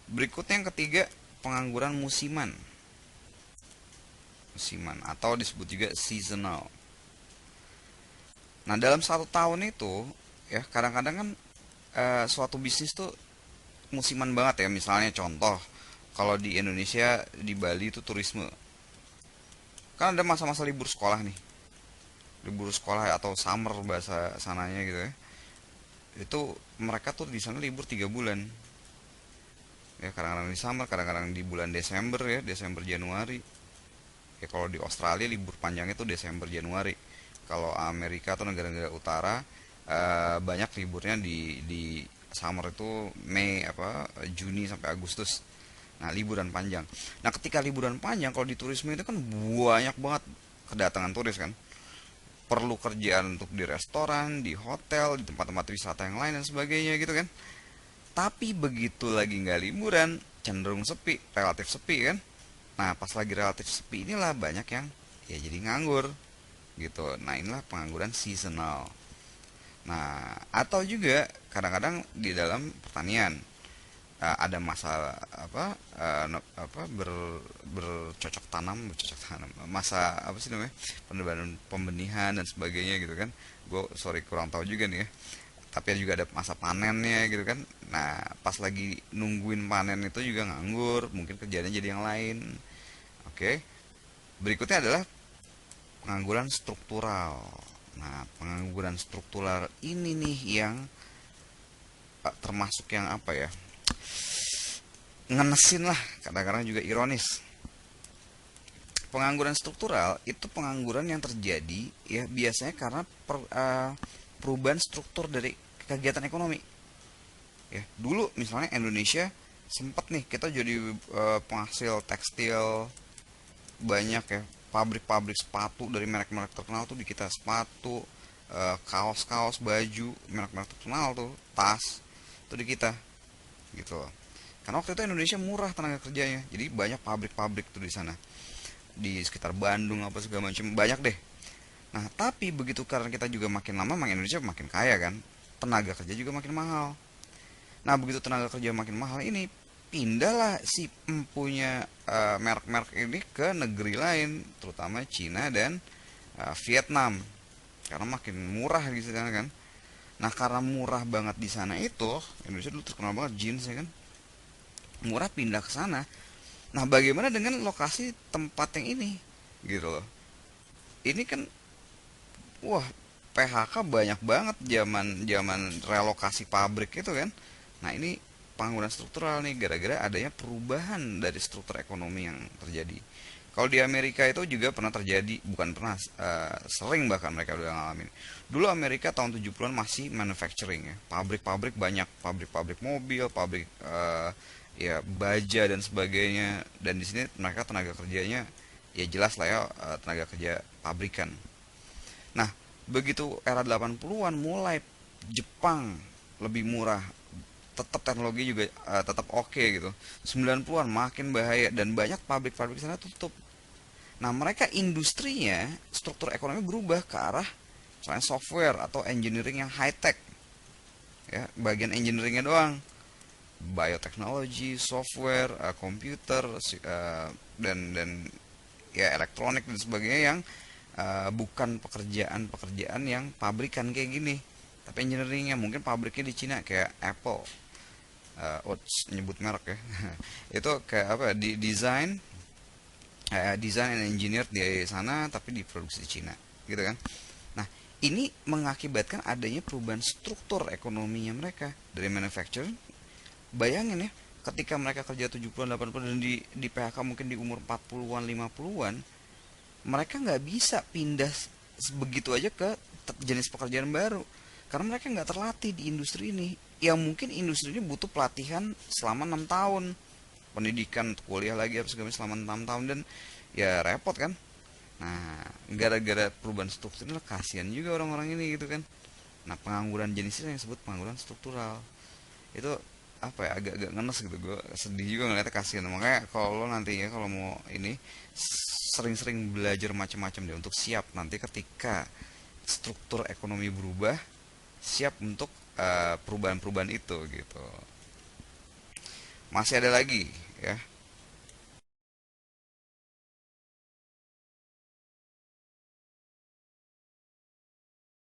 Berikutnya yang ketiga, pengangguran musiman. Musiman atau disebut juga seasonal. Nah, dalam satu tahun itu ya kadang-kadang kan suatu bisnis tuh musiman banget ya. Misalnya contoh, kalau di Indonesia di Bali itu turisme. Kan ada masa-masa libur sekolah nih. Libur sekolah atau summer bahasa sananya gitu ya. Itu mereka tuh di sana libur 3 bulan. Ya kadang-kadang di summer, kadang-kadang di bulan Desember ya, Desember Januari. Ya kalau di Australia libur panjangnya itu Desember Januari. Kalau Amerika atau negara-negara utara banyak liburnya di summer itu Mei apa Juni sampai Agustus. Nah, liburan panjang. Nah, ketika liburan panjang kalau di turisme itu kan banyak banget kedatangan turis kan. Perlu kerjaan untuk di restoran, di hotel, di tempat-tempat wisata yang lain dan sebagainya gitu kan. Tapi begitu lagi nggak liburan, cenderung sepi, relatif sepi kan. Nah, pas lagi relatif sepi inilah banyak yang ya jadi nganggur gitu. Nah, inilah pengangguran seasonal. Nah, atau juga kadang-kadang di dalam pertanian ada masa bercocok tanam masa apa sih namanya pembenihan dan sebagainya gitu kan. Gue sorry kurang tahu juga nih ya, tapi juga ada masa panennya gitu kan. Nah, pas lagi nungguin panen itu juga nganggur, mungkin kerjanya jadi yang lain. Oke, berikutnya adalah pengangguran struktural. Nah, pengangguran struktural ini nih yang termasuk yang apa ya, ngenesin lah, kadang-kadang juga ironis. Pengangguran struktural itu pengangguran yang terjadi ya biasanya karena perubahan struktur dari kegiatan ekonomi. Ya, dulu misalnya Indonesia sempat nih kita jadi penghasil tekstil banyak ya, pabrik-pabrik sepatu dari merek-merek terkenal tuh di kita, sepatu, kaos-kaos, baju, merek-merek terkenal tuh, tas, itu di kita gitu loh. Karena waktu itu Indonesia murah tenaga kerjanya, jadi banyak pabrik-pabrik tuh di sana, di sekitar Bandung apa segala macam banyak deh. Nah, tapi begitu karena kita juga makin lama makin Indonesia makin kaya kan, tenaga kerja juga makin mahal. Nah, begitu tenaga kerja makin mahal ini, pindahlah si empunya merek-merek ini ke negeri lain, terutama Cina dan Vietnam, karena makin murah di sana kan. Nah, karena murah banget di sana itu, Indonesia dulu terkenal banget jeans ya kan, murah pindah ke sana. Nah, bagaimana dengan lokasi tempat yang ini, gitu loh. Ini kan, wah, PHK banyak banget zaman zaman relokasi pabrik itu kan. Nah, ini pengangguran struktural nih gara-gara adanya perubahan dari struktur ekonomi yang terjadi. Kalau di Amerika itu juga pernah terjadi, bukan pernah, sering bahkan mereka udah ngalamin. Dulu Amerika tahun 70-an masih manufacturing ya. Pabrik-pabrik banyak, pabrik-pabrik mobil, pabrik ya baja dan sebagainya. Dan di sini mereka tenaga kerjanya ya jelas lah ya, tenaga kerja pabrikan. Nah, begitu era 80-an mulai Jepang lebih murah, tetap teknologi juga tetap oke gitu. 90-an makin bahaya dan banyak pabrik-pabrik sana tutup. Nah, mereka industrinya, struktur ekonomi berubah ke arah misalnya software atau engineering yang high tech. Ya, bagian engineeringnya doang. Bioteknologi, software, komputer, dan ya elektronik dan sebagainya yang bukan pekerjaan-pekerjaan yang pabrikan kayak gini. Tapi engineeringnya mungkin pabriknya di Cina kayak Apple, nyebut merek ya. Itu kayak apa? Di desain, design and engineer di sana tapi diproduksi di Cina gitu kan. Nah, ini mengakibatkan adanya perubahan struktur ekonominya mereka dari manufacturing. Bayangin ya, ketika mereka kerja 70-an 80-an dan di PHK mungkin di umur 40-an 50-an, mereka nggak bisa pindah begitu aja ke jenis pekerjaan baru karena mereka nggak terlatih di industri ini, yang mungkin industri ini butuh pelatihan selama 6 tahun, pendidikan kuliah lagi harus segala selama 6 tahun, dan ya repot kan. Nah, gara-gara perubahan struktur ini kasihan juga orang-orang ini gitu kan. Nah, pengangguran jenisnya yang disebut pengangguran struktural itu apa ya, agak-agak ngenes gitu, gue sedih juga ngeliatnya, kasihan. Makanya kalau lo nanti ya kalau mau ini sering-sering belajar macam-macam deh untuk siap nanti ketika struktur ekonomi berubah, siap untuk perubahan-perubahan itu gitu. masih ada lagi ya.